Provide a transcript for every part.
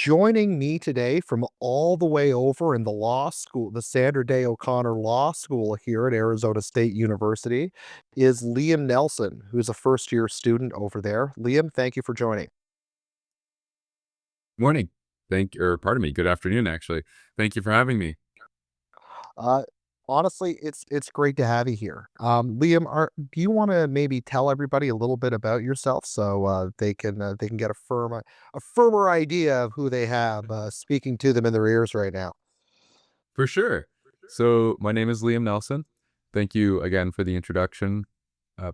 Joining me today from all the way over in the law school, the Sandra Day O'Connor Law School here at Arizona State University, is Liam Nelson, who's a first year student over there. Liam, thank you for joining. Morning. Pardon me, good afternoon, actually. Thank you for having me. Uh, honestly, it's great to have you here. Liam, do you want to maybe tell everybody a little bit about yourself so they can get a firmer idea of who they have speaking to them in their ears right now? For sure. So, my name is Liam Nelson. Thank you again for the introduction,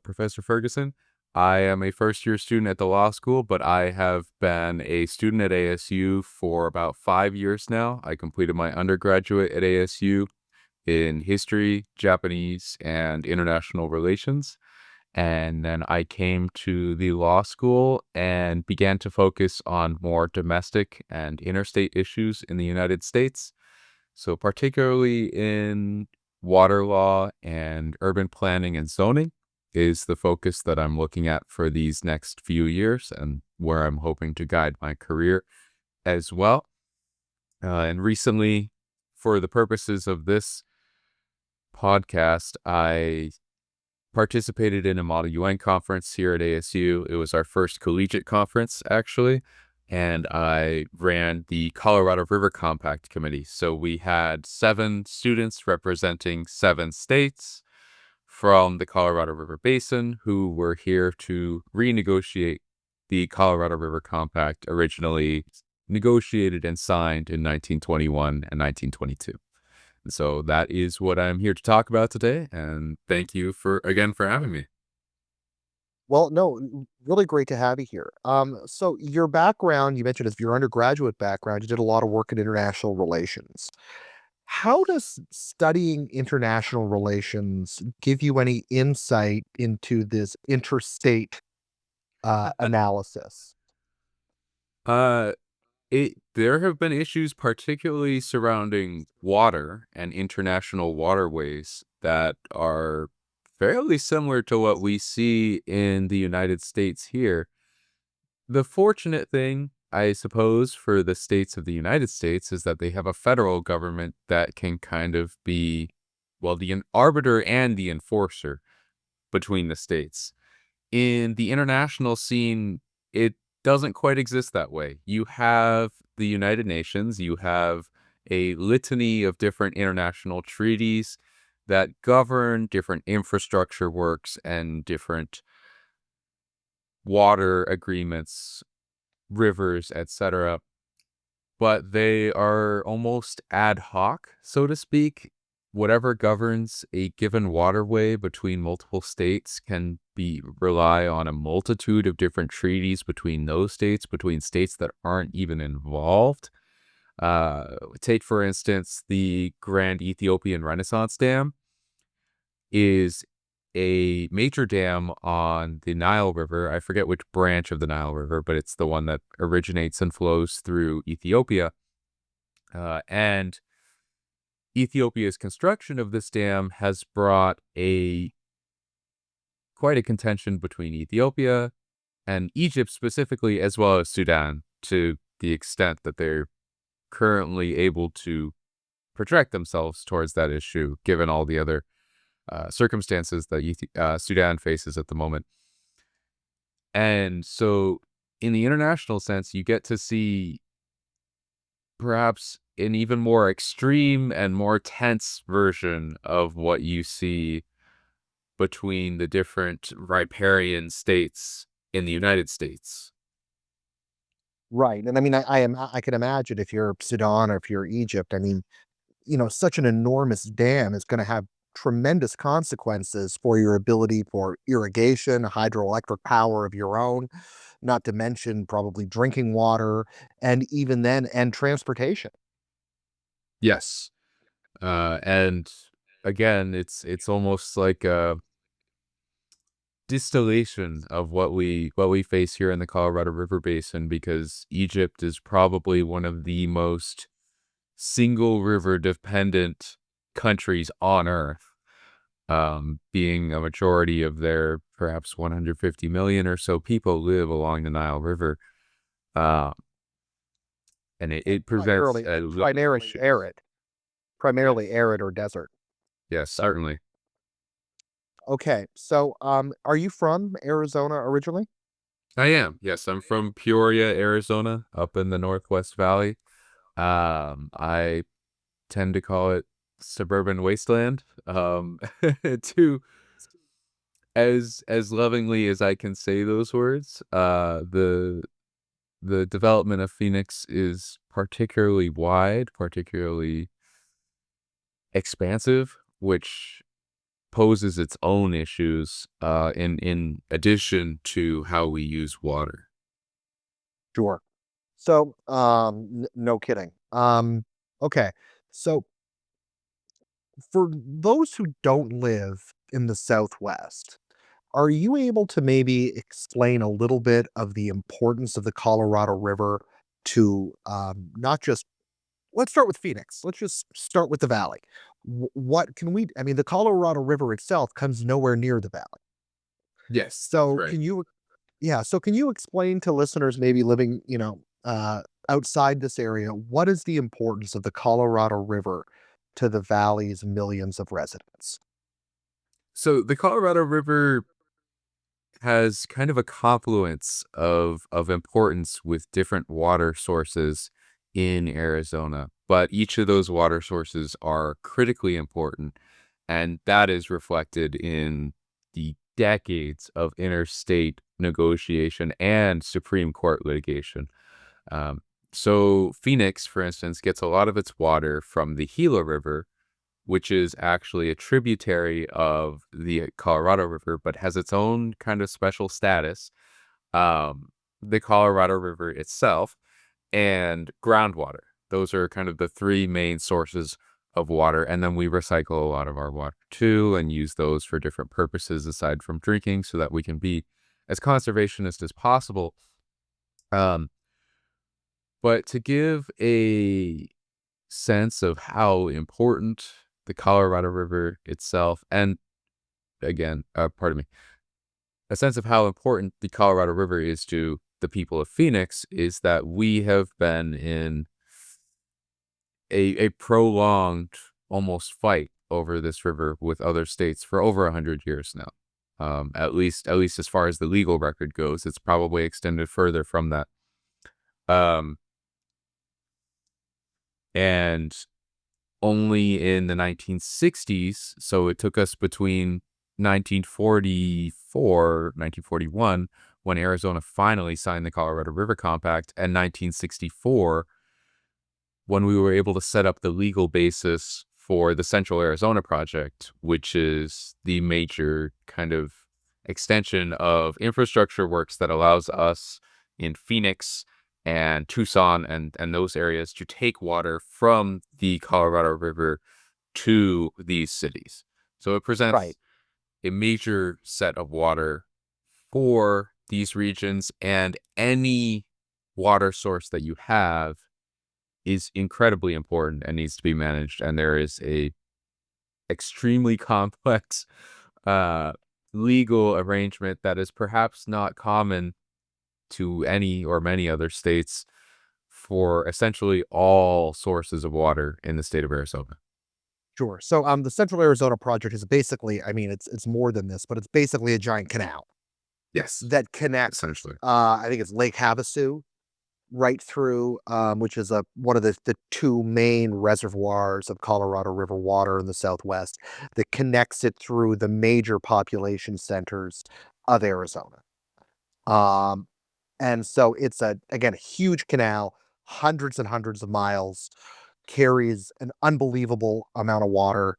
Professor Ferguson. I am a first year student at the law school, but I have been a student at ASU for about 5 years now. I completed my undergraduate at ASU in history, Japanese, and international relations. And then I came to the law school and began to focus on more domestic and interstate issues in the United States. So, particularly in water law and urban planning and zoning is the focus that I'm looking at for these next few years and where I'm hoping to guide my career as well. And recently, for the purposes of this podcast, I participated in a Model UN conference here at ASU. It was our first collegiate conference, actually, and I ran the Colorado River Compact Committee. So we had 7 students representing 7 states from the Colorado River Basin who were here to renegotiate the Colorado River Compact, originally negotiated and signed in 1921 and 1922. So that is what I'm here to talk about today, and thank you for having me. Well, no, really great to have you here. So your background, you mentioned is your undergraduate background, you did a lot of work in international relations. How does studying international relations give you any insight into this interstate analysis? Uh, there have been issues particularly surrounding water and international waterways that are fairly similar to what we see in the United States here. The fortunate thing, I suppose, for the states of the United States is that they have a federal government that can kind of be, well, the arbiter and the enforcer between the states. In the international scene, it doesn't quite exist that way. You have the United Nations, you have a litany of different international treaties that govern different infrastructure works and different water agreements, rivers, etc. But they are almost ad hoc, so to speak. Whatever governs a given waterway between multiple states can rely on a multitude of different treaties between those states, between states that aren't even involved. Take, for instance, the Grand Ethiopian Renaissance Dam is a major dam on the Nile River. I forget which branch of the Nile River, but it's the one that originates and flows through Ethiopia. And Ethiopia's construction of this dam has brought quite a contention between Ethiopia and Egypt specifically, as well as Sudan, to the extent that they're currently able to project themselves towards that issue, given all the other circumstances that Sudan faces at the moment. And so, in the international sense, you get to see perhaps an even more extreme and more tense version of what you see between the different riparian states in the United States. Right. And I mean, I can imagine if you're Sudan or if you're Egypt, I mean, such an enormous dam is going to have tremendous consequences for your ability for irrigation, hydroelectric power of your own, not to mention probably drinking water, and even then, and transportation. Yes. And again, it's almost like a distillation of what we face here in the Colorado River Basin, because Egypt is probably one of the most single river dependent countries on earth, being a majority of their perhaps 150 million or so people live along the Nile River. Uh, and it presents Primarily, a lot of primarily issues. arid, primarily arid or desert. Yes, certainly. Okay, so are you from Arizona originally? I am. Yes, I'm from Peoria, Arizona, up in the Northwest Valley. I tend to call it suburban wasteland. To as lovingly as I can say those words, the development of Phoenix is particularly wide, particularly expansive, which poses its own issues, in addition to how we use water. Sure. So, no kidding. Okay. So for those who don't live in the Southwest, are you able to maybe explain a little bit of the importance of the Colorado River to not just, let's start with Phoenix. Let's just start with the valley. What can we, I mean, the Colorado River itself comes nowhere near the valley. Yes, that's So right. can you, yeah, so can you explain to listeners maybe living, outside this area, what is the importance of the Colorado River to the valley's millions of residents? So the Colorado River has kind of a confluence of importance with different water sources in Arizona, but each of those water sources are critically important, and that is reflected in the decades of interstate negotiation and Supreme Court litigation. Um, so Phoenix, for instance, gets a lot of its water from the Gila River, which is actually a tributary of the Colorado River, but has its own kind of special status. Um, the Colorado River itself and groundwater. Those are kind of the three main sources of water. And then we recycle a lot of our water too and use those for different purposes aside from drinking so that we can be as conservationist as possible. Um, but to give a sense of how important the Colorado River itself and again, pardon me, a sense of how important the Colorado River is to the people of Phoenix is that we have been in a prolonged almost fight over this river with other states for over 100 years now. At least as far as the legal record goes, it's probably extended further from that. Um, and only in the 1960s, so it took us between 1944, 1941, when Arizona finally signed the Colorado River Compact, and 1964, when we were able to set up the legal basis for the Central Arizona Project, which is the major kind of extension of infrastructure works that allows us in Phoenix and Tucson and those areas to take water from the Colorado River to these cities. So it Right. presents a major set of water for these regions, and any water source that you have is incredibly important and needs to be managed. And there is a extremely complex uh, legal arrangement that is perhaps not common to any or many other states for essentially all sources of water in the state of Arizona. Sure. So the Central Arizona Project is basically, I mean, it's more than this, but it's basically a giant canal Yes, that connects essentially. I think it's Lake Havasu right through, which is a one of the two main reservoirs of Colorado River water in the Southwest that connects it through the major population centers of Arizona. Um, and so it's a again a huge canal, hundreds and hundreds of miles, carries an unbelievable amount of water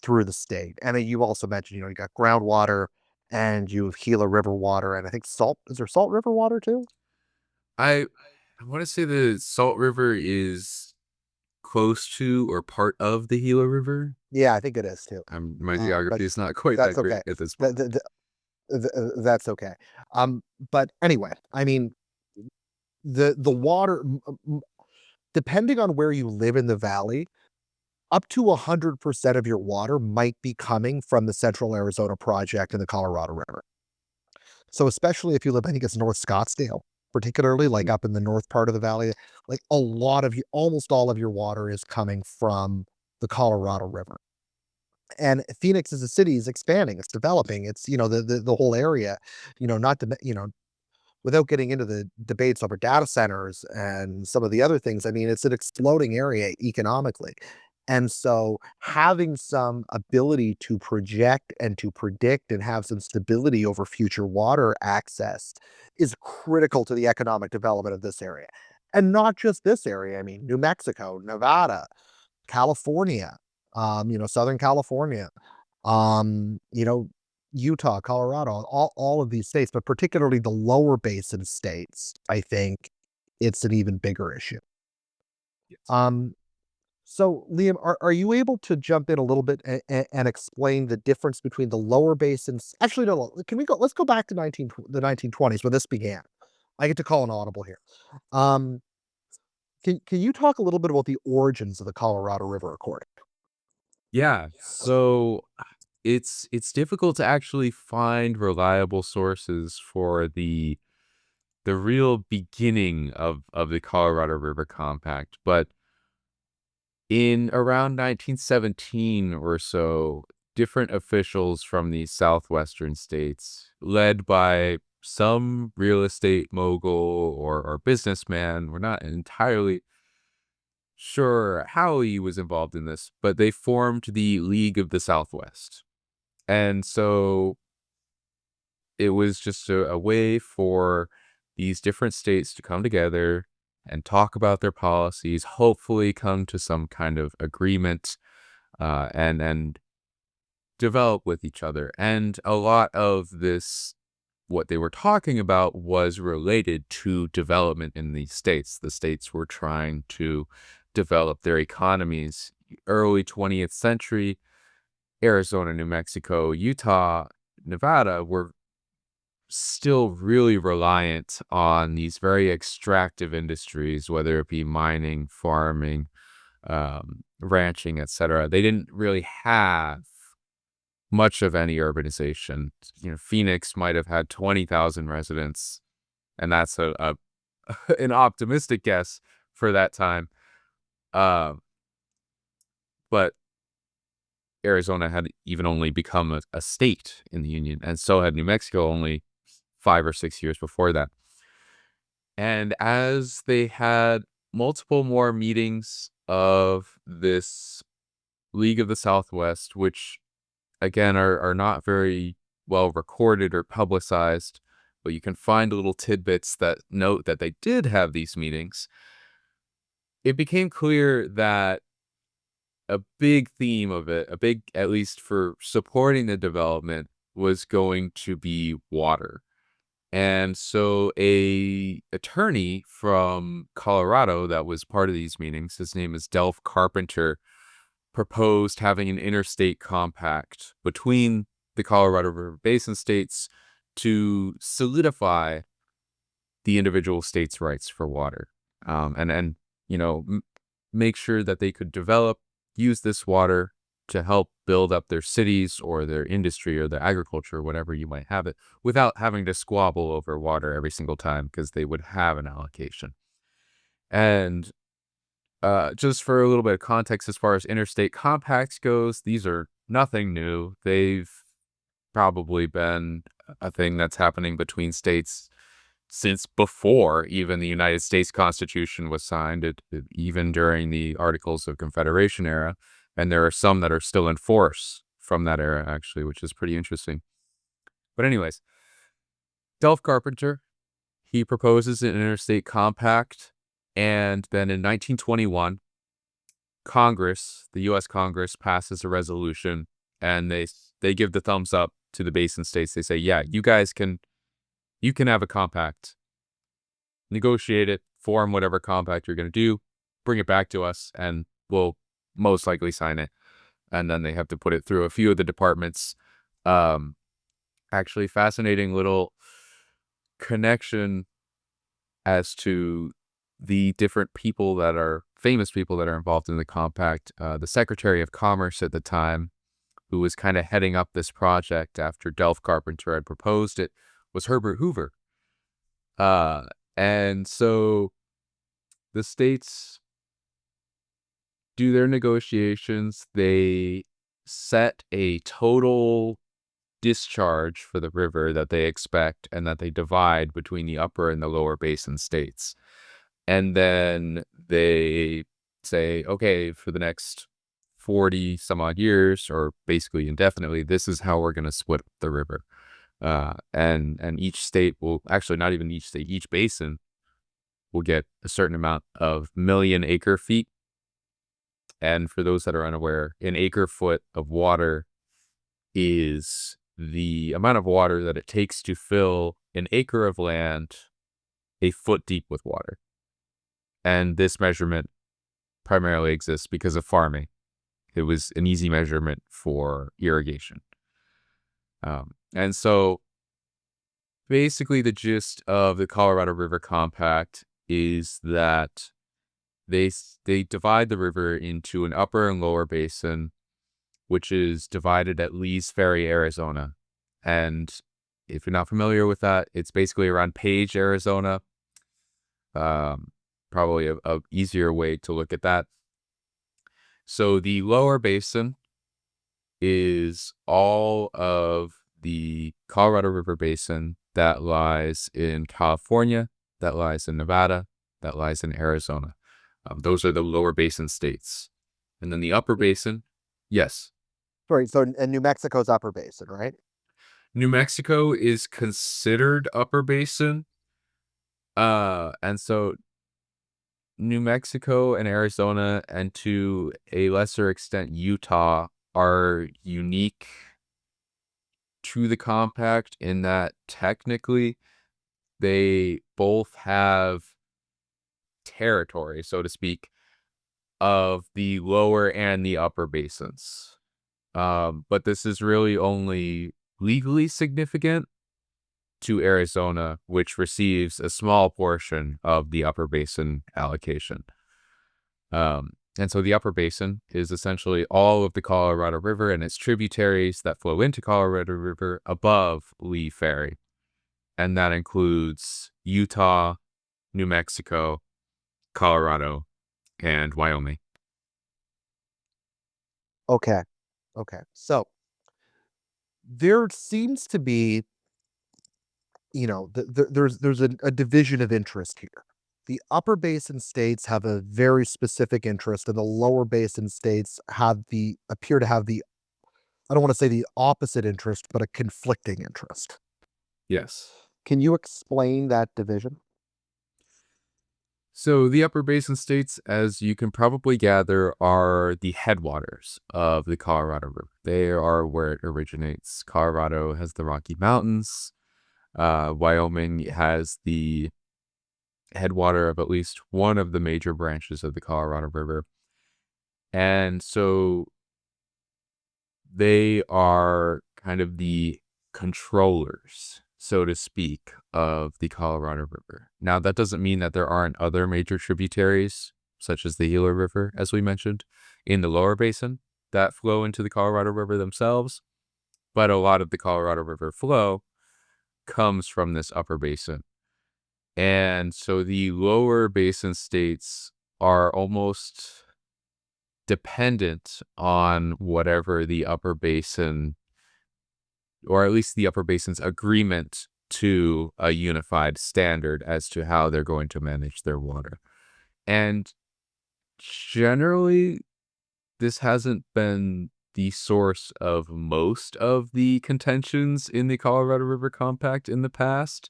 through the state. And then you also mentioned, you got groundwater and you have Gila River water, and I think salt. Is there Salt River water too? I I want to say the Salt River is close to or part of the Gila River. Yeah, I think it is too. My But geography is not quite that's that great okay. at this point. That, that, that- that's okay. But anyway, I mean, the water, depending on where you live in the valley, up to 100% of your water might be coming from the Central Arizona Project and the Colorado River. So especially if you live, I think it's North Scottsdale. particularly like up in the north part of the valley, like a lot of you, almost all of your water is coming from the Colorado River. And Phoenix as a city is expanding, it's developing, it's, the whole area, not to, without getting into the debates over data centers and some of the other things, I mean, it's an exploding area economically. And so having some ability to project and to predict and have some stability over future water access is critical to the economic development of this area. And not just this area, I mean, New Mexico, Nevada, California, Southern California, um, you know, Utah, Colorado, all of these states, but particularly the lower basin states, I think it's an even bigger issue. Yes. Um, so Liam, are you able to jump in a little bit and explain the difference between the lower basins? Actually, no, can we go? Let's go back to the 1920s when this began. I get to call an audible here. Um, can you talk a little bit about the origins of the Colorado River Accord? Yeah, so it's difficult to actually find reliable sources for the real beginning of the Colorado River Compact, but in around 1917 or so, different officials from the southwestern states, led by some real estate mogul or businessman, we're not entirely sure how he was involved in this, but they formed the League of the Southwest. And so it was just a way for these different states to come together and talk about their policies, hopefully come to some kind of agreement, and develop with each other. And a lot of this, what they were talking about, was related to development in these states. The states were trying to develop their economies. Early 20th century, Arizona, New Mexico, Utah, Nevada were still really reliant on these very extractive industries, whether it be mining, farming, ranching, etc. They didn't really have much of any urbanization. Phoenix might have had 20,000 residents, and that's a an optimistic guess for that time. Um, but Arizona had even only become a state in the union, and so had New Mexico only 5 or 6 years before that. And as they had multiple more meetings of this League of the Southwest, which again are not very well recorded or publicized, but you can find little tidbits that note that they did have these meetings, it became clear that a big theme of it, a big, at least for supporting the development, was going to be water. And so a attorney from Colorado that was part of these meetings, his name is Delph Carpenter, proposed having an interstate compact between the Colorado River Basin states to solidify the individual states' rights for water, and you know m- make sure that they could develop, use this water to help build up their cities or their industry or their agriculture, whatever you might have it, without having to squabble over water every single time because they would have an allocation. And just for a little bit of context, as far as interstate compacts goes, these are nothing new. They've probably been a thing that's happening between states since before even the United States Constitution was signed, even during the Articles of Confederation era. And there are some that are still in force from that era, actually, which is pretty interesting. But anyways, Delph Carpenter, he proposes an interstate compact. And then in 1921, Congress, the U.S. Congress, passes a resolution, and they give the thumbs up to the basin states. They say, yeah, you can have a compact, negotiate it, form whatever compact you're going to do, bring it back to us, and we'll most likely sign it. And then they have to put it through a few of the departments. Um, Actually, fascinating little connection as to the different people that are famous people that are involved in the compact. The Secretary of Commerce at the time, who was kind of heading up this project after Delph Carpenter had proposed it, was Herbert Hoover. Uh, And so the states do their negotiations. They set a total discharge for the river that they expect and that they divide between the upper and the lower basin states. And then they say, okay, for the next 40 some odd years, or basically indefinitely, this is how we're going to split the river. And each state will actually, not even each state, each basin will get a certain amount of million acre feet. And for those that are unaware, an acre foot of water is the amount of water that it takes to fill an acre of land a foot deep with water. And this measurement primarily exists because of farming. It was an easy measurement for irrigation. And so basically the gist of the Colorado River Compact is that they divide the river into an upper and lower basin, which is divided at Lee's Ferry, Arizona. And if you're not familiar with that, it's basically around Page, Arizona. Probably a easier way to look at that. So the lower basin is all of the Colorado River Basin that lies in California, that lies in Nevada, that lies in Arizona. Those are the lower basin states. And then the upper basin, yes. Sorry, so and New Mexico's upper basin, right? New Mexico is considered upper basin. And so New Mexico and Arizona, and to a lesser extent, Utah, are unique to the compact in that technically they both have territory, so to speak, of the lower and the upper basins. But this is really only legally significant to Arizona, which receives a small portion of the upper basin allocation. And so the upper basin is essentially all of the Colorado River and its tributaries that flow into Colorado River above Lee Ferry. And that includes Utah, New Mexico, Colorado, and Wyoming. Okay. Okay. So there seems to be, there's a division of interest here. The upper basin states have a very specific interest, and the lower basin states appear to have the, I don't want to say the opposite interest, but a conflicting interest. Yes. Can you explain that division? So the upper basin states, as you can probably gather, are the headwaters of the Colorado River. They are where it originates. Colorado has the Rocky Mountains. Wyoming has the headwater of at least one of the major branches of the Colorado River. And so they are kind of the controllers, so to speak, of the Colorado River. Now, that doesn't mean that there aren't other major tributaries, such as the Gila River, as we mentioned, in the lower basin that flow into the Colorado River themselves. But a lot of the Colorado River flow comes from this upper basin. And so the lower basin states are almost dependent on whatever the upper basin, or at least the upper basin's agreement to a unified standard as to how they're going to manage their water. And generally, this hasn't been the source of most of the contentions in the Colorado River Compact in the past.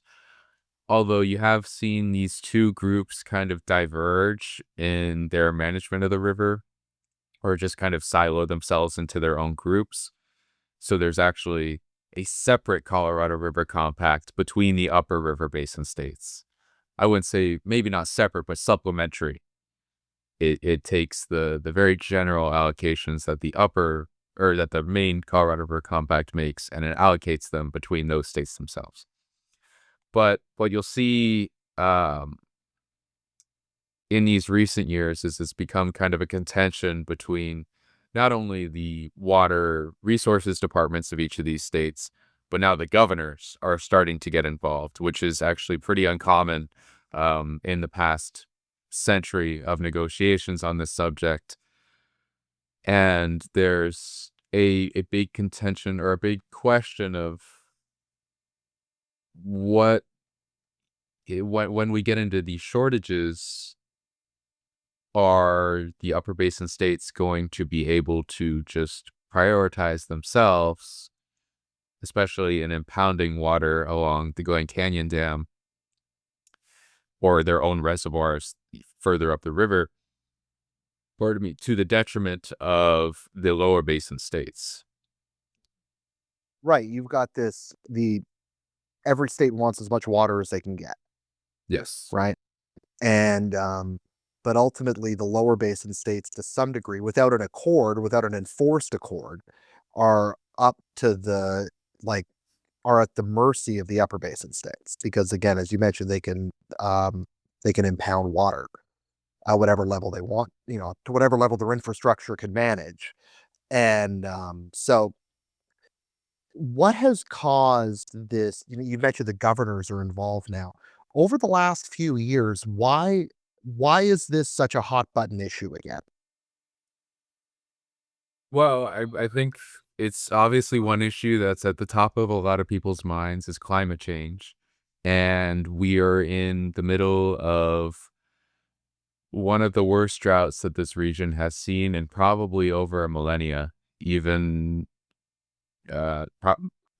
Although you have seen these two groups kind of diverge in their management of the river, or just kind of silo themselves into their own groups. So there's actually a separate Colorado River Compact between the upper river basin states. I wouldn't say maybe not separate, but supplementary. It takes the very general allocations that that the main Colorado River Compact makes, and it allocates them between those states themselves. But what you'll see in these recent years is it's become kind of a contention between not only the water resources departments of each of these states, but now the governors are starting to get involved, which is actually pretty uncommon in the past century of negotiations on this subject. And there's a big contention or a big question of what when we get into these shortages, are the upper basin states going to be able to just prioritize themselves, especially in impounding water along the Glen Canyon Dam or their own reservoirs further up the river, pardon me, to the detriment of the lower basin states? Right. You've got the every state wants as much water as they can get, Yes. right? And but ultimately the lower basin states to some degree, without an accord, without an enforced accord, are up to the like are at the mercy of the upper basin states because again, as you mentioned, they can impound water at whatever level they want, to whatever level their infrastructure can manage. And so what has caused this? You mentioned the governors are involved now. Over the last few years, why is this such a hot button issue again? Well, I think it's obviously one issue that's at the top of a lot of people's minds is climate change. And we are in the middle of one of the worst droughts that this region has seen in probably over a millennia, even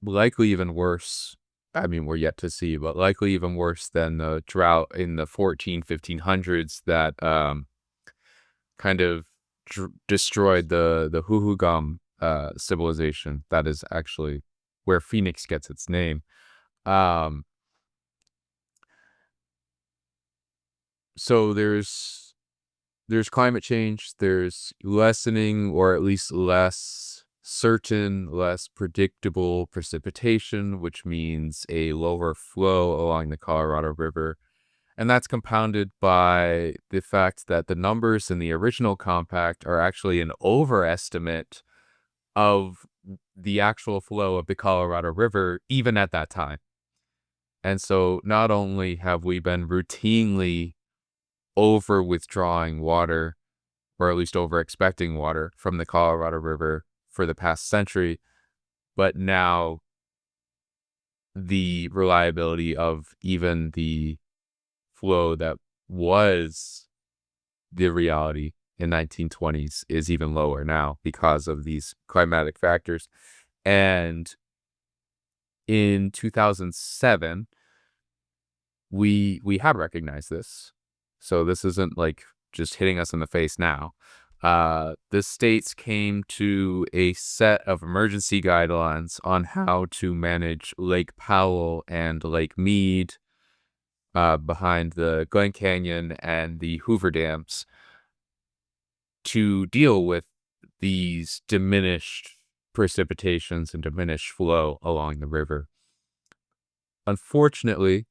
likely even worse. I mean, we're yet to see, but likely even worse than the drought in the 1500s that kind of destroyed the Huhugam civilization. That is actually where Phoenix gets its name. Um, so there's climate change, there's lessening or at least less certain, less predictable precipitation, which means a lower flow along the Colorado River. And that's compounded by the fact that the numbers in the original compact are actually an overestimate of the actual flow of the Colorado River, even at that time. And so not only have we been routinely over withdrawing water, or at least over expecting water from the Colorado River for the past century, but now the reliability of even the flow that was the reality in 1920s is even lower now because of these climatic factors. And in 2007, we had recognized this. So this isn't like just hitting us in the face now. The states came to a set of emergency guidelines on how to manage Lake Powell and Lake Mead behind the Glen Canyon and the Hoover Dams to deal with these diminished precipitations and diminished flow along the river. Unfortunately,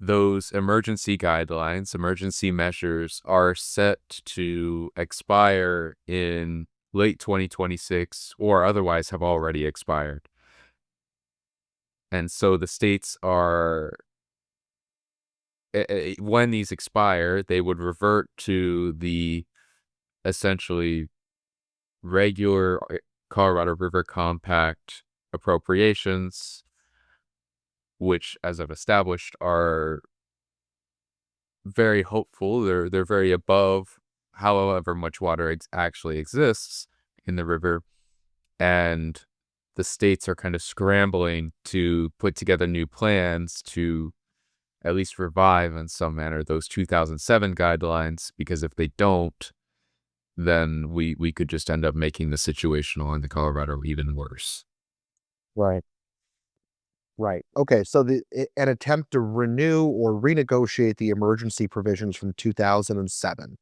those emergency guidelines, emergency measures are set to expire in late 2026 or otherwise have already expired. And so the states are, when these expire, they would revert to the essentially regular Colorado River Compact appropriations, which, as I've established, are very hopeful. They're very above however much water actually exists in the river, and the states are kind of scrambling to put together new plans to at least revive in some manner those 2007 guidelines, because if they don't, then we could just end up making the situation along the Colorado even worse. Right. Right. Okay. So an attempt to renew or renegotiate the emergency provisions from 2007.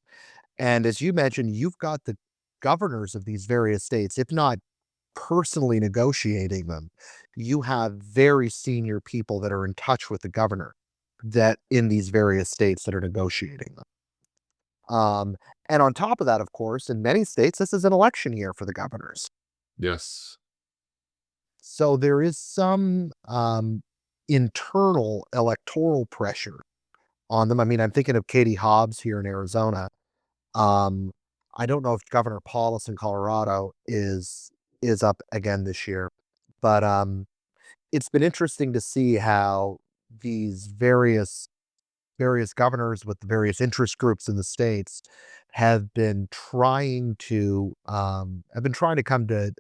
And as you mentioned, you've got the governors of these various states, if not personally negotiating them, you have very senior people that are in touch with the governor that in these various states that are negotiating them. And on top of that, of course, in many states, this is an election year for the governors. Yes. So there is some internal electoral pressure on them. I mean, I'm thinking of Katie Hobbs here in Arizona. Um, I don't know if Governor Paulus in Colorado is up again this year, but it's been interesting to see how these various governors with the various interest groups in the states have been trying to come to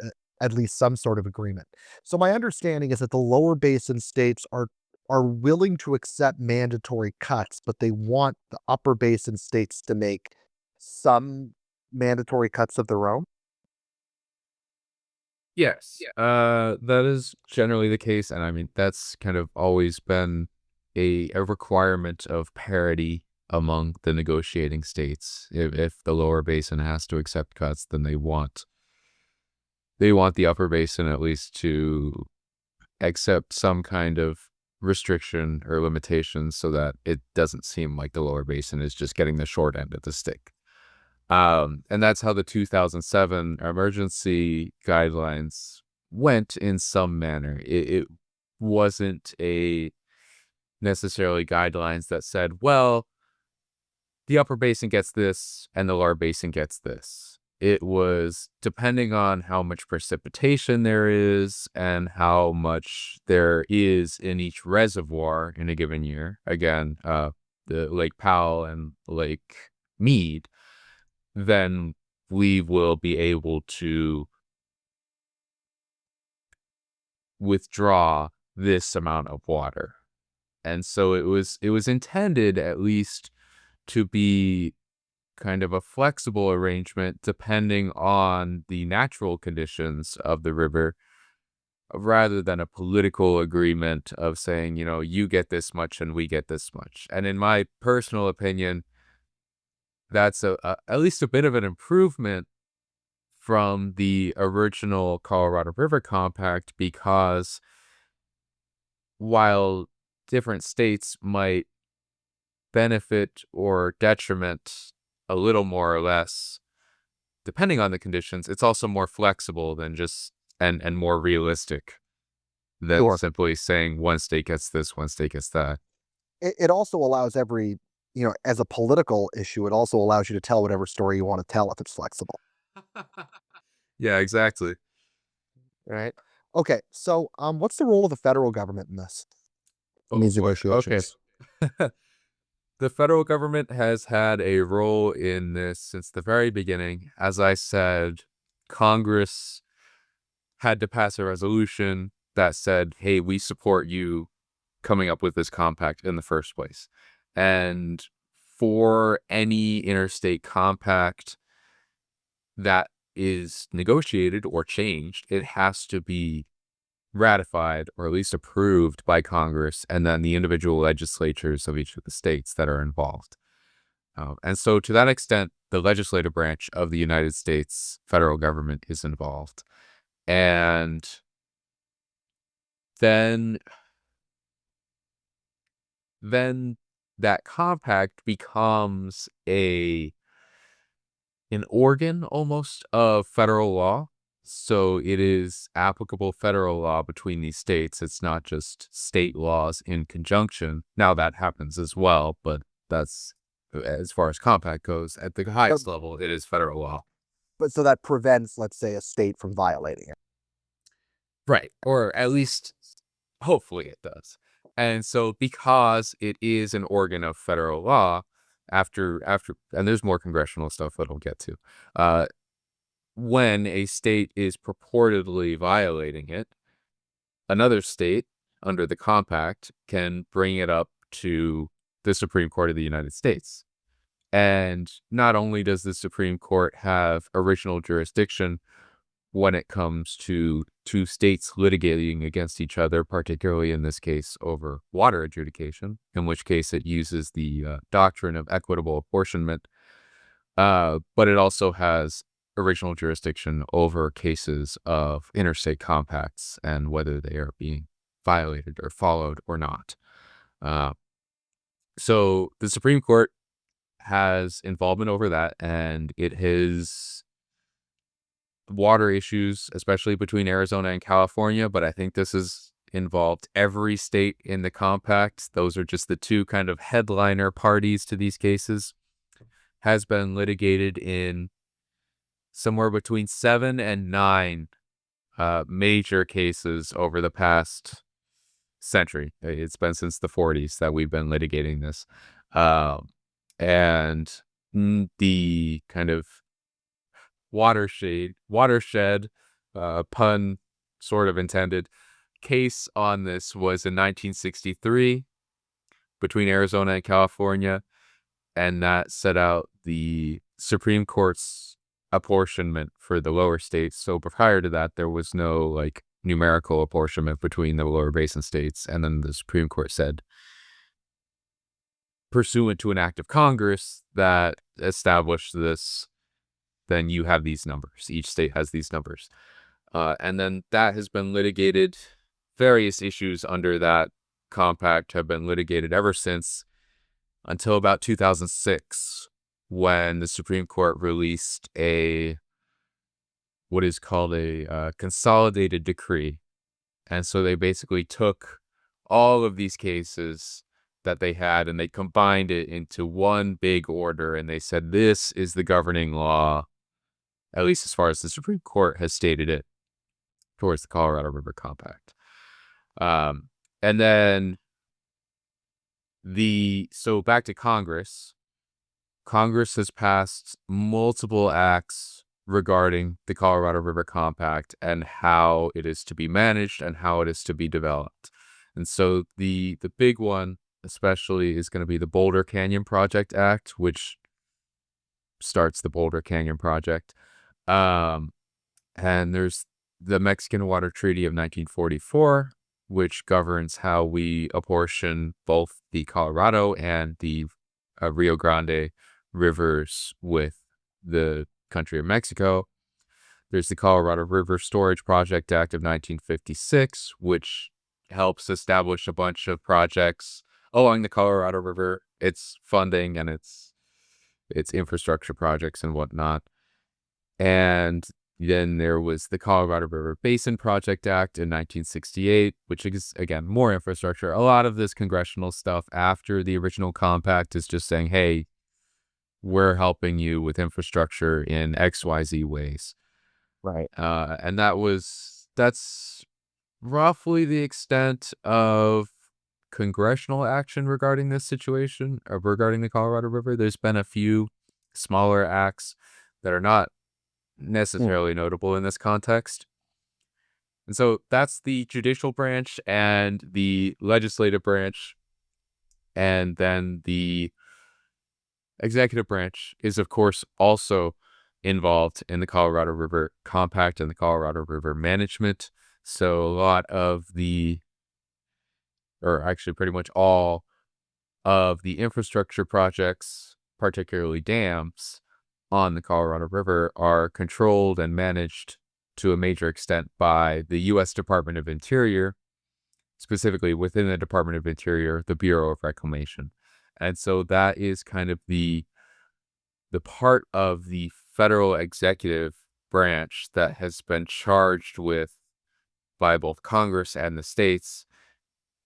at least some sort of agreement. So my understanding is that the lower basin states are willing to accept mandatory cuts, but they want the upper basin states to make some mandatory cuts of their own. Yes. That is generally the case, and I mean, that's kind of always been a requirement of parity among the negotiating states. If the lower basin has to accept cuts, then they want the upper basin at least to accept some kind of restriction or limitation so that it doesn't seem like the lower basin is just getting the short end of the stick. And that's how the 2007 emergency guidelines went in some manner. It wasn't a necessarily guidelines that said, well, the upper basin gets this and the lower basin gets this. It was depending on how much precipitation there is and how much there is in each reservoir in a given year. Again, the Lake Powell and Lake Mead, then we will be able to withdraw this amount of water. And so it was intended at least to be kind of a flexible arrangement depending on the natural conditions of the river rather than a political agreement of saying, you get this much and we get this much. And in my personal opinion, that's at least a bit of an improvement from the original Colorado River Compact, because while different states might benefit or detriment a little more or less, depending on the conditions, it's also more flexible than just and more realistic than Sure. simply saying one state gets this, one state gets that. It also allows as a political issue, it also allows you to tell whatever story you want to tell if it's flexible. Yeah, exactly. Right. Okay. So, what's the role of the federal government in this, in Oh these boy. Okay. negotiations? The federal government has had a role in this since the very beginning. As I said, Congress had to pass a resolution that said, hey, we support you coming up with this compact in the first place. And for any interstate compact that is negotiated or changed, it has to be ratified or at least approved by Congress and then the individual legislatures of each of the states that are involved. And so, to that extent, the legislative branch of the United States federal government is involved. And then, then that compact becomes an organ almost of federal law. So it is applicable federal law between these states. It's not just state laws in conjunction. Now that happens as well, but that's as far as compact goes. At the So, highest level, it is federal law. but so that prevents, let's say, a state from violating it. Right. Or at least hopefully it does. And so because it is an organ of federal law, after and there's more congressional stuff that I'll get to. When a state is purportedly violating it, another state under the compact can bring it up to the Supreme Court of the United States. And not only does the Supreme Court have original jurisdiction when it comes to two states litigating against each other, particularly in this case over water adjudication, in which case it uses the doctrine of equitable apportionment, but it also has original jurisdiction over cases of interstate compacts and whether they are being violated or followed or not. Uh, so the Supreme Court has involvement over that, and it has water issues, especially between Arizona and California. But I think this is involved every state in the compact. Those are just the two kind of headliner parties to these cases. Has been litigated in somewhere between 7 and 9 major cases over the past century. It's been since the 40s that we've been litigating this. Um, and the kind of watershed, pun sort of intended, case on this was in 1963 between Arizona and California, and that set out the Supreme Court's apportionment for the lower states. So prior to that, there was no like numerical apportionment between the lower basin states, and then the Supreme Court said, pursuant to an act of Congress that established this, then you have these numbers. Each state has these numbers. And then that has been litigated. Various issues under that compact have been litigated ever since, until about 2006, when the Supreme Court released what is called a consolidated decree. And so they basically took all of these cases that they had and they combined it into one big order. And they said, this is the governing law, at least as far as the Supreme Court has stated it, towards the Colorado River Compact. And then so back to Congress. Congress has passed multiple acts regarding the Colorado River Compact and how it is to be managed and how it is to be developed. And so the big one especially is going to be the Boulder Canyon Project Act, which starts the Boulder Canyon Project. And there's the Mexican Water Treaty of 1944, which governs how we apportion both the Colorado and the Rio Grande rivers with the country of Mexico. There's the Colorado River Storage Project Act of 1956, which helps establish a bunch of projects along the Colorado River, its funding and its infrastructure projects and whatnot. And then there was the Colorado River Basin Project Act in 1968, which is, again, more infrastructure. A lot of this congressional stuff after the original compact is just saying, hey, we're helping you with infrastructure in XYZ ways. Right. And that's roughly the extent of congressional action regarding this situation, regarding the Colorado River. There's been a few smaller acts that are not necessarily notable in this context. And so that's the judicial branch and the legislative branch. And then the executive branch is, of course, also involved in the Colorado River Compact and the Colorado River management. So a lot of or actually pretty much all of the infrastructure projects, particularly dams, on the Colorado River are controlled and managed to a major extent by the U.S. Department of Interior, specifically within the Department of Interior, the Bureau of Reclamation. And so that is kind of the part of the federal executive branch that has been charged with by both Congress and the states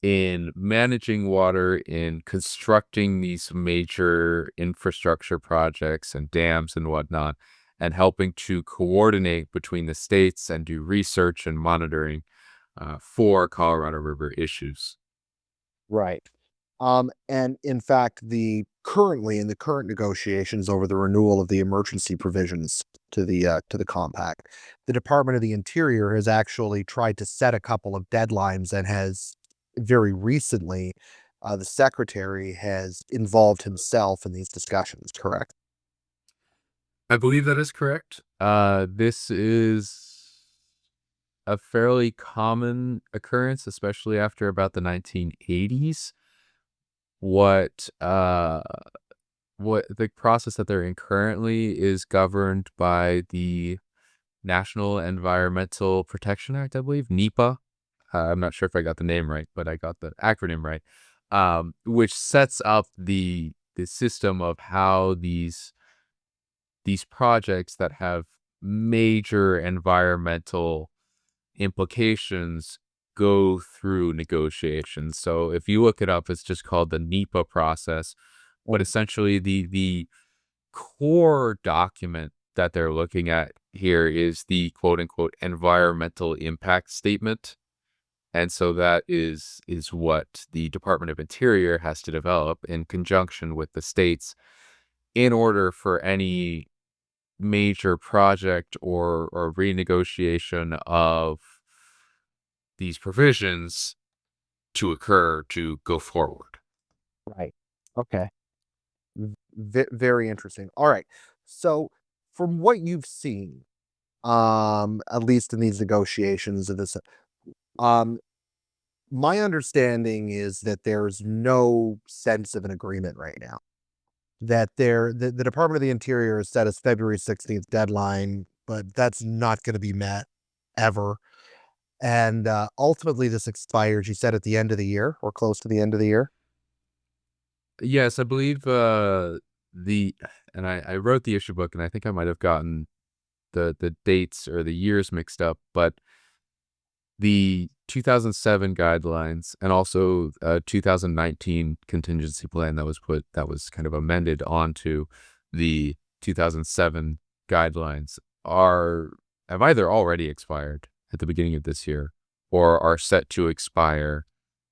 in managing water, in constructing these major infrastructure projects and dams and whatnot, and helping to coordinate between the states and do research and monitoring for Colorado River issues. Right. And in fact, currently in the current negotiations over the renewal of the emergency provisions to the compact, the Department of the Interior has actually tried to set a couple of deadlines and has very recently, the secretary has involved himself in these discussions, correct? I believe that is correct. This is a fairly common occurrence, especially after about the 1980s. What the process that they're in currently is governed by the National Environmental Protection Act, I believe, NEPA. I'm not sure if I got the name right, but I got the acronym right. Which sets up the system of how these projects that have major environmental implications go through negotiations. So if you look it up, it's just called the NEPA process. But Mm, essentially, the core document that they're looking at here is the quote unquote environmental impact statement. And so that is what the Department of Interior has to develop in conjunction with the states in order for any major project or renegotiation of these provisions to occur to go forward. right. Okay. Very interesting. All right. So, from what you've seen, at least in these negotiations of this, um, my understanding is that there's no sense of an agreement right now. That the Department of the Interior has set as February 16th deadline, but that's not going to be met ever. And ultimately, this expires, you said, at the end of the year or close to the end of the year. Yes, I believe the and I wrote the issue book and I think I might have gotten the dates or the years mixed up, but the 2007 guidelines and also 2019 contingency plan that was kind of amended onto the 2007 guidelines are have either already expired at the beginning of this year or are set to expire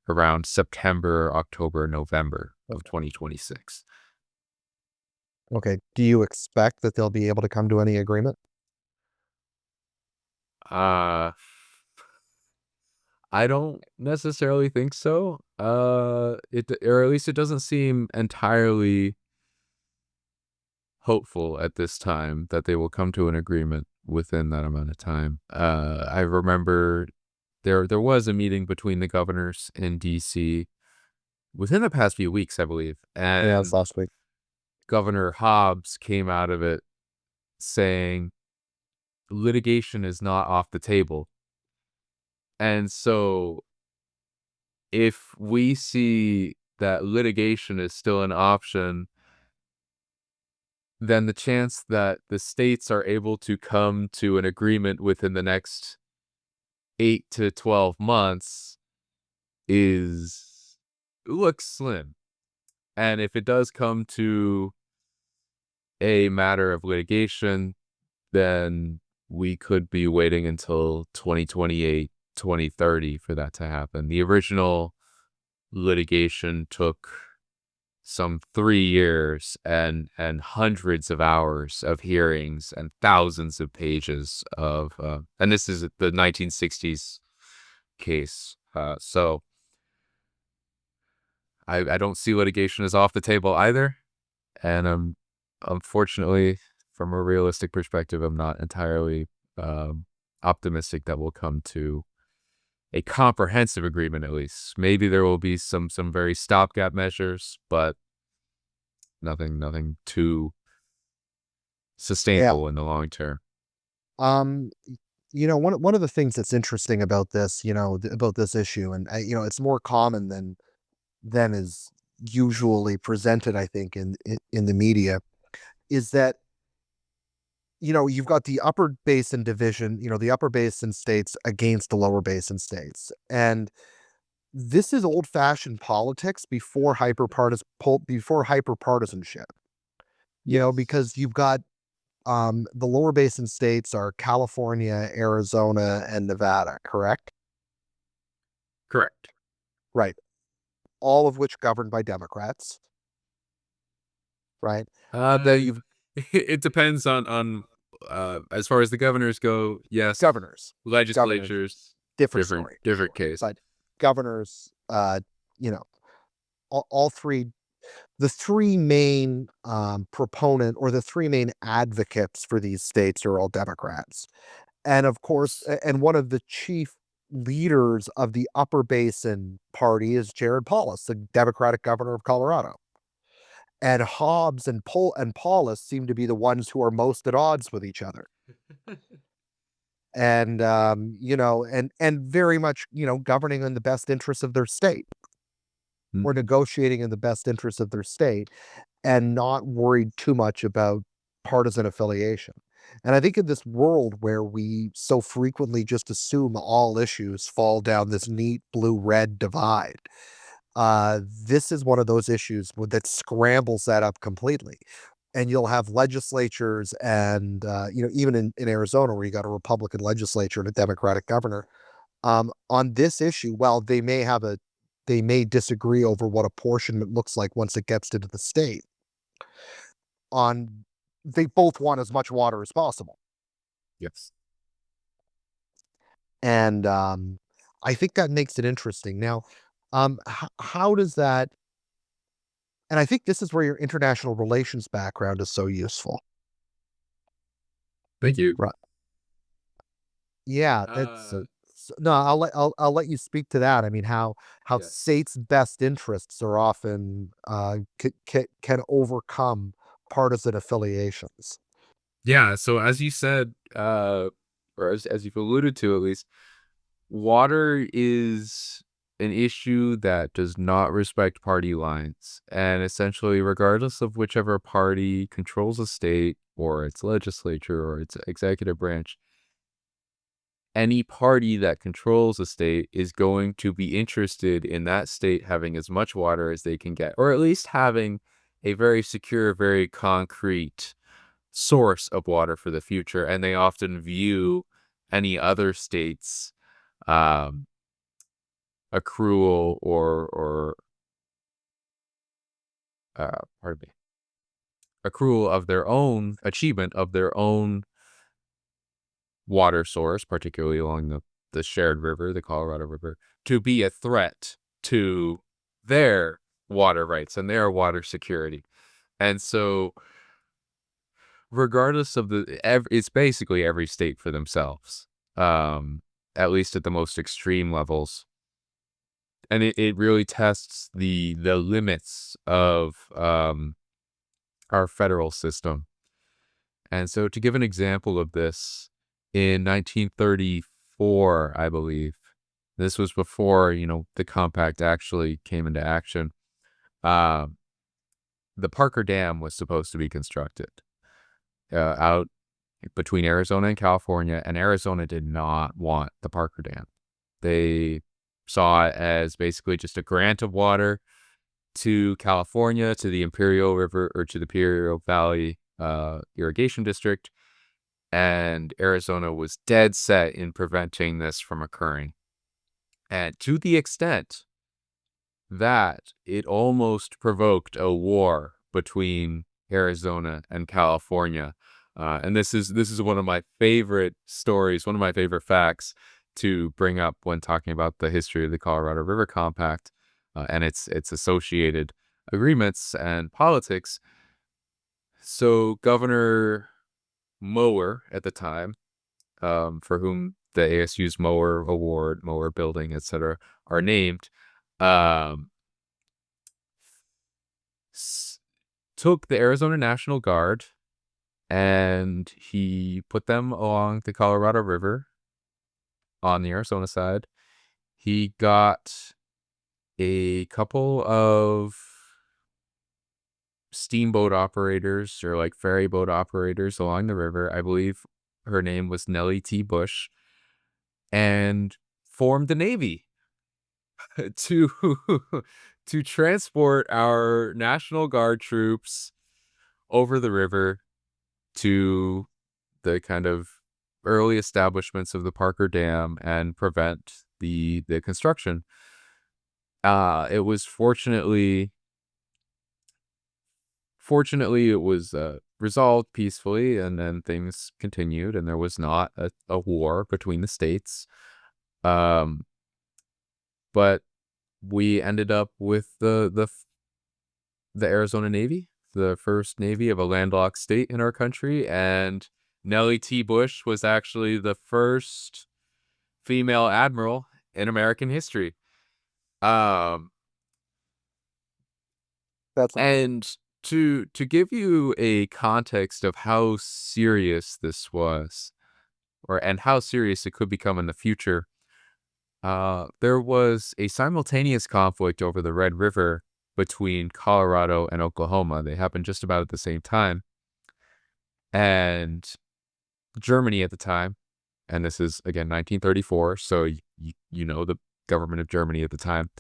around September, October, November of Okay. 2026. Okay. Do you expect that they'll be able to come to any agreement? Uh I don't necessarily think so. It or at least it doesn't seem entirely hopeful at this time that they will come to an agreement within that amount of time. I remember there was a meeting between the governors in DC within the past few weeks, I believe, Yeah, it's and last week. Governor Hobbs came out of it saying litigation is not off the table. And so if we see that litigation is still an option, then the chance that the states are able to come to an agreement within the next 8 to 12 months is looks slim. And if it does come to a matter of litigation, then we could be waiting until 2028, 2030 for that to happen. The original litigation took some 3 years and hundreds of hours of hearings and thousands of pages of, and this is the 1960s case. So I don't see litigation as off the table either. And unfortunately, from a realistic perspective, I'm not entirely optimistic that we'll come to a comprehensive agreement. At least, maybe there will be some very stopgap measures, but nothing too Yeah. sustainable in the long term. Um, one of the things that's interesting about this, about this issue, and it's more common than is usually presented, I think, in the media, is that you've got the upper basin division, the upper basin states against the lower basin states, and this is old fashioned politics before hyper partisanship. Yes. Because you've got the lower basin states are California, Arizona, and Nevada, correct? Correct. Right. All of which governed by Democrats, right? The You've it depends on as far as the governors go. Yes, governors, governors, legislatures different different story, different sure. case. But governors, you know, all three, the three main proponent or the three main advocates for these states are all Democrats. And of course, and one of the chief leaders of the upper basin party is Jared Polis, the Democratic governor of Colorado. And Hobbs and Paulus seem to be the ones who are most at odds with each other. And and very much, governing in the best interests of their state Mm. or negotiating in the best interests of their state and not worried too much about partisan affiliation. And I think in this world where we so frequently just assume all issues fall down this neat blue-red divide, this is one of those issues that scrambles that up completely. And you'll have legislatures and, even in Arizona where you got a Republican legislature and a Democratic governor, on this issue, while they may disagree over what apportionment looks like once it gets into the state, on they both want as much water as possible. Yes. And, I think that makes it interesting. Now, how does that and I think this is where your international relations background is so useful. Thank you. Right. Yeah, that's Uh, no, I'll let you speak to that. I mean, how yeah. states' best interests are often, can overcome partisan affiliations. Yeah, so as you said, or as you've alluded to at least, water is an issue that does not respect party lines. And essentially, regardless of whichever party controls a state or its legislature or its executive branch, any party that controls a state is going to be interested in that state having as much water as they can get, or at least having a very secure, very concrete source of water for the future. And they often view any other state's um, accrual or pardon me, accrual of their own achievement of their own water source, particularly along the shared river, the Colorado River, to be a threat to their water rights and their water security. And so, regardless of it's basically every state for themselves, um, at least at the most extreme levels. And it really tests the limits of our federal system. And so, to give an example of this, in 1934, I believe, this was before, the compact actually came into action. Um, the Parker Dam was supposed to be constructed out between Arizona and California, and Arizona did not want the Parker Dam. They saw it as basically just a grant of water to California, to the Imperial River or to the Imperial Valley irrigation district, and Arizona was dead set in preventing this from occurring. And to the extent that it almost provoked a war between Arizona and California. And this is one of my favorite stories, one of my favorite facts to bring up when talking about the history of the Colorado River Compact and its associated agreements and politics. So Governor Mower at the time, for whom the ASU's Mower Award, Mower Building, etc., are named, um, s- took the Arizona National Guard and he put them along the Colorado River on the Arizona side. He got a couple of steamboat operators or like ferry boat operators along the river. I believe her name was Nellie T. Bush, and formed the Navy to to transport our National Guard troops over the river to the kind of early establishments of the Parker Dam and prevent the construction. It was fortunately it was resolved peacefully, and then things continued, and there was not a war between the states. Um, but we ended up with the Arizona Navy, the first Navy of a landlocked state in our country, and Nellie T. Bush was actually the first female admiral in American history. Um, That's and to give you a context of how serious this was, and how serious it could become in the future, there was a simultaneous conflict over the Red River between Colorado and Oklahoma. They happened just about at the same time. And Germany at the time, and this is again 1934, so you know the government of Germany at the time.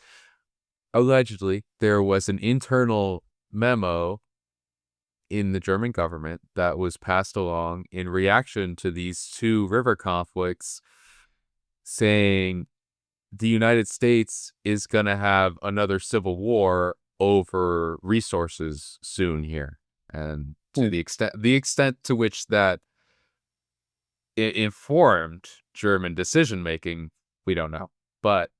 Allegedly, there was an internal memo in the German government that was passed along in reaction to these two river conflicts, saying the United States is going to have another civil war over resources soon here. And to Hmm, the extent to which that informed German decision making, we don't know. But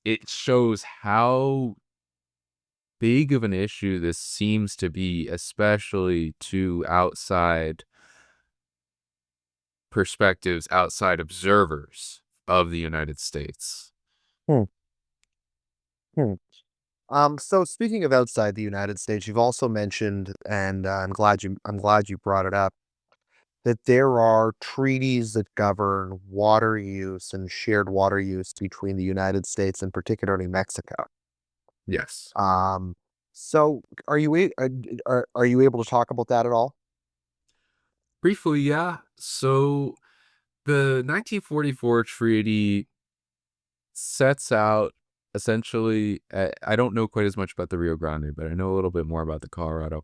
it shows how big of an issue this seems to be, especially to outside perspectives, outside observers of the United States. hmm, hmm. So speaking of outside the United States, you've also mentioned, and I'm glad you brought it up, that there are treaties that govern water use and shared water use between the United States and particularly Mexico. Yes. Um, so are you able to talk about that at all? Briefly, yeah. So the 1944 treaty sets out essentially, I don't know quite as much about the Rio Grande, but I know a little bit more about the Colorado.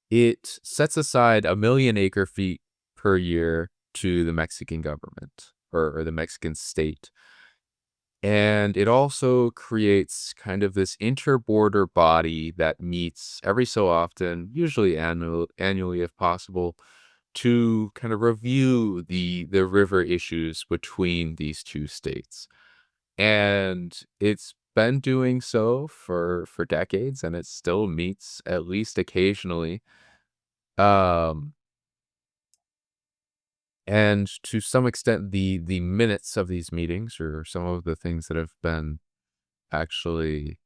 It sets aside 1 million acre-feet per year to the Mexican government or the Mexican state. And it also creates kind of this interborder body that meets every so often, usually annually if possible, to kind of review the river issues between these two states. And it's been doing so for decades, and it still meets at least occasionally. Um, and to some extent, the minutes of these meetings or some of the things that have been actually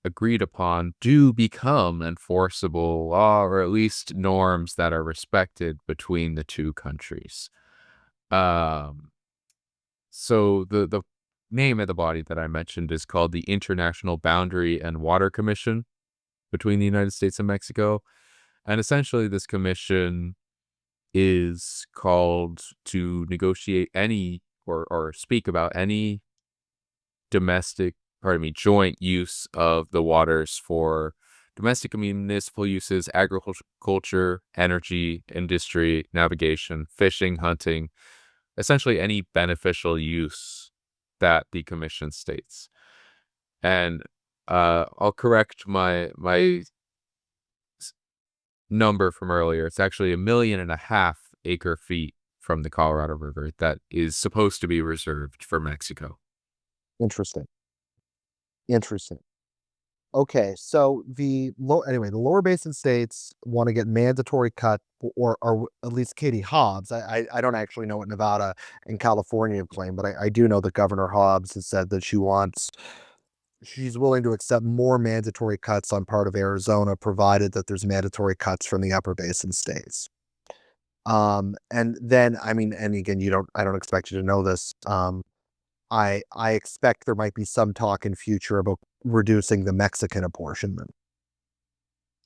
agreed upon do become enforceable law, or at least norms that are respected between the two countries. Um, so the name of the body that I mentioned is called the International Boundary and Water Commission between the United States and Mexico. And essentially, this commission is called to negotiate any or speak about any joint use of the waters for domestic and municipal uses, agriculture, energy, industry, navigation, fishing, hunting, essentially any beneficial use that the commission states. And I'll correct my number from earlier. It's actually 1.5 million acre-feet from the Colorado River that is supposed to be reserved for Mexico. Interesting. Interesting. Okay, so the lower basin states want to get mandatory cut, or at least Katie Hobbs. I don't actually know what Nevada and California have claimed, but I do know that Governor Hobbs has said that she's willing to accept more mandatory cuts on part of Arizona, provided that there's mandatory cuts from the upper basin states. And then I mean, and again, I don't expect you to know this. I expect there might be some talk in future about reducing the Mexican apportionment,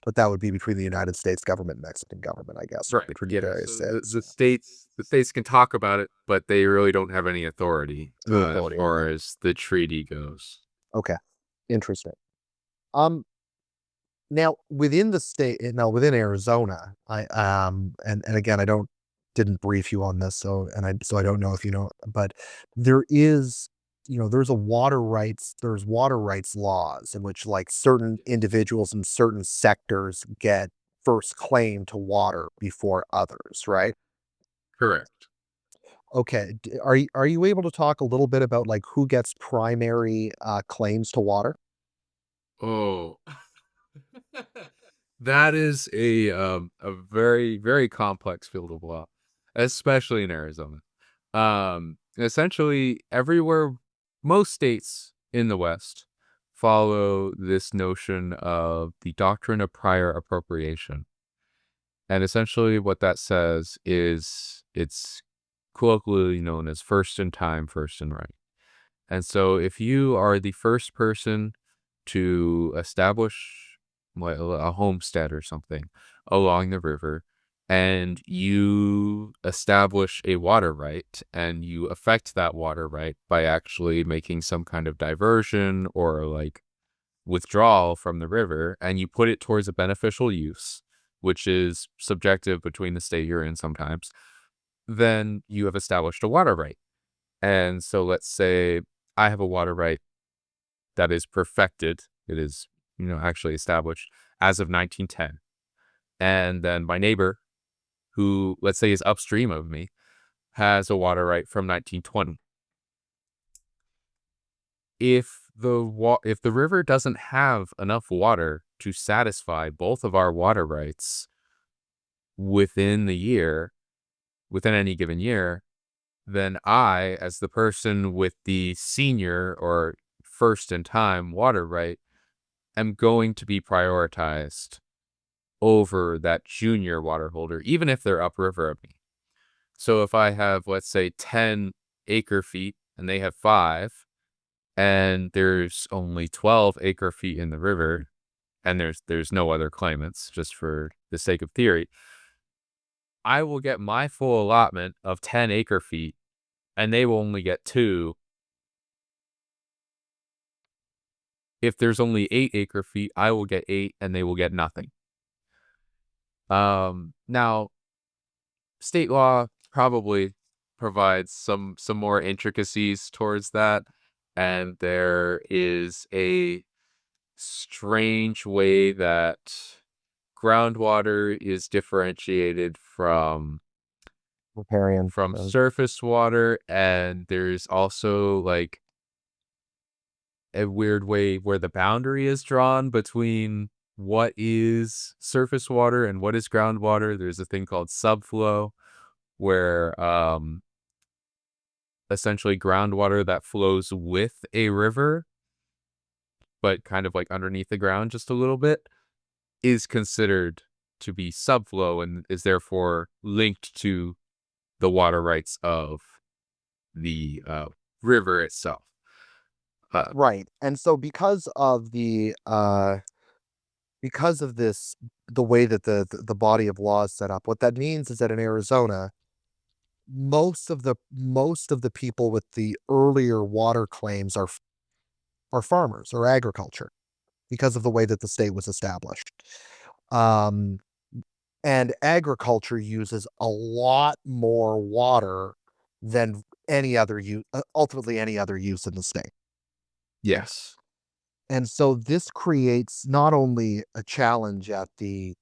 but that would be between the United States government and Mexican government, I guess, Right. between the Yeah. various So the, states. the states can talk about it, but they really don't have any authority The as authority, far okay. as the treaty goes. Okay, interesting. Um, within Arizona, and again, didn't brief you on this, so I don't know if you know, but there is, there's water rights laws in which like certain individuals in certain sectors get first claim to water before others, right? Correct. Okay, are you able to talk a little bit about like who gets primary claims to water? Oh, that is a very very complex field of law, especially in Arizona. Essentially, everywhere, most states in the West follow this notion of the doctrine of prior appropriation. And essentially, what that says is it's colloquially known as first in time, first in right. And so, if you are the first person to establish like a homestead or something along the river, and you establish a water right, and you affect that water right by actually making some kind of diversion or like withdrawal from the river, and you put it towards a beneficial use, which is subjective between the state you're in sometimes, then you have established a water right. And so let's say I have a water right that is perfected. It is, actually established as of 1910. And then my neighbor, who let's say is upstream of me, has a water right from 1920. If the river doesn't have enough water to satisfy both of our water rights within the year, within any given year, then I, as the person with the senior or first in time water right, am going to be prioritized over that junior water holder, even if they're upriver of me. So if I have, let's say, 10 acre feet and they have 5, and there's only 12 acre feet in the river, and there's no other claimants, just for the sake of theory, I will get my full allotment of 10 acre feet, and they will only get 2. If there's only 8 acre feet, I will get 8, and they will get nothing. Now, state law probably provides some more intricacies towards that, and there is a strange way that groundwater is differentiated Riparian. from surface water, and there's also like a weird way where the boundary is drawn between what is surface water and what is groundwater. There's a thing called subflow, where essentially groundwater that flows with a river, but kind of like underneath the ground just a little bit, is considered to be subflow and is therefore linked to the water rights of the river itself. Uh, Right. And so because of this, the way that the body of law is set up, what that means is that in Arizona, most of the people with the earlier water claims are farmers or agriculture because of the way that the state was established. Um, and agriculture uses a lot more water than any other use, ultimately any other use in the state. yes. And so this creates not only a challenge at the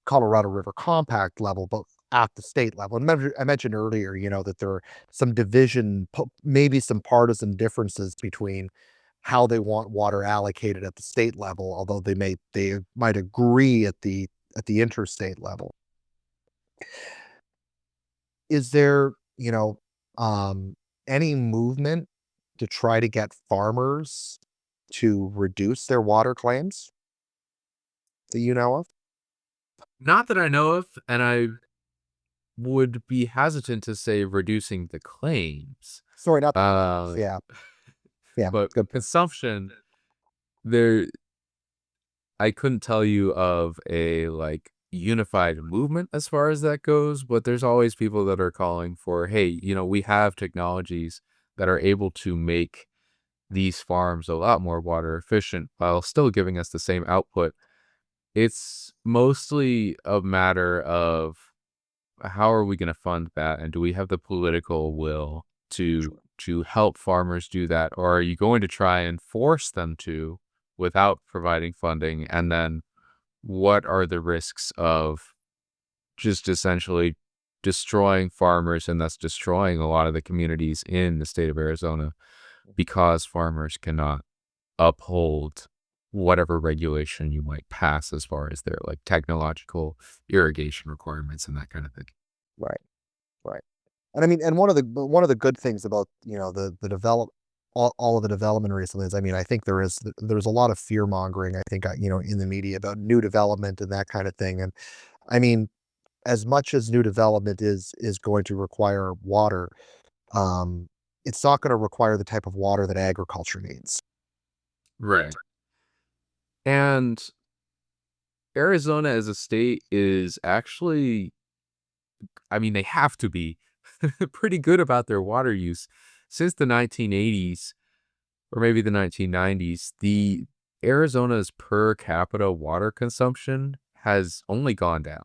Colorado River Compact level, but at the state level. And I mentioned earlier, that there are some maybe some partisan differences between how they want water allocated at the state level, although they might agree at the interstate level. Is there, any movement to try to get farmers to reduce their water claims that you know of? Not that I know of, and I would be hesitant to say reducing the claims. Sorry, not Uh, yeah, yeah, but good point. consumption, there, I couldn't tell you of a like unified movement as far as that goes, but there's always people that are calling for, hey, we have technologies that are able to make these farms a lot more water efficient while still giving us the same output. It's mostly a matter of how are we going to fund that, and do we have the political will to help farmers do that, or are you going to try and force them to without providing funding? And then what are the risks of just essentially destroying farmers and thus destroying a lot of the communities in the state of Arizona because farmers cannot uphold whatever regulation you might pass as far as their like technological irrigation requirements and that kind of thing. Right, right. And I mean, and one of the good things about, all of the development recently is, I mean, I think there's a lot of fear mongering, I think, in the media about new development and that kind of thing. And I mean, as much as new development is going to require water, um, it's not going to require the type of water that agriculture needs. Right. And Arizona as a state is actually I mean, they have to be pretty good about their water use. Since the 1980s or maybe the 1990s, the Arizona's per capita water consumption has only gone down,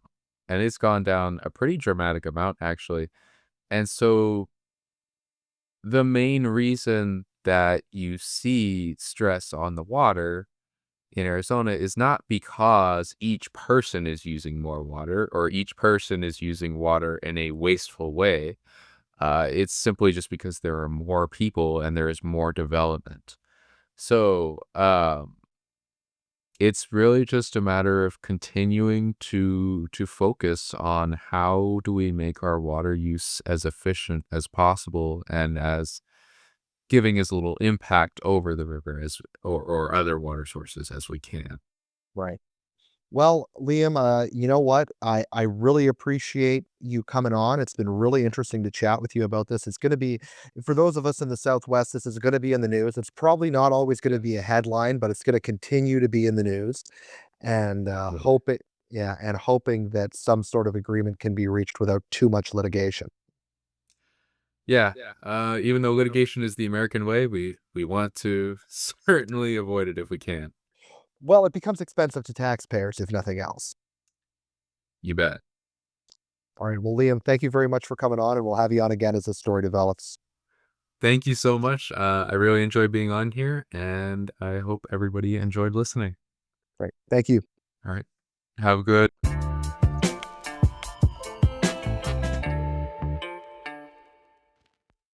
and it's gone down a pretty dramatic amount, actually. And so the main reason that you see stress on the water in Arizona is not because each person is using more water or each person is using water in a wasteful way. It's simply just because there are more people and there is more development. So it's really just a matter of continuing to focus on how do we make our water use as efficient as possible and as giving as little impact over the river as or other water sources as we can. Right. Well, Liam, you know what? I really appreciate you coming on. It's been really interesting to chat with you about this. It's going to be, for those of us in the Southwest, this is going to be in the news. It's probably not always going to be a headline, but it's going to continue to be in the news. And Absolutely. yeah, and hoping that some sort of agreement can be reached without too much litigation. Yeah. Even though litigation is the American way, we want to certainly avoid it if we can. Well, it becomes expensive to taxpayers, if nothing else. You bet. All right. Well, Liam, thank you very much for coming on, and we'll have you on again as the story develops. Thank you so much. I really enjoyed being on here, and I hope everybody enjoyed listening. Right. Thank you. All right. Have a good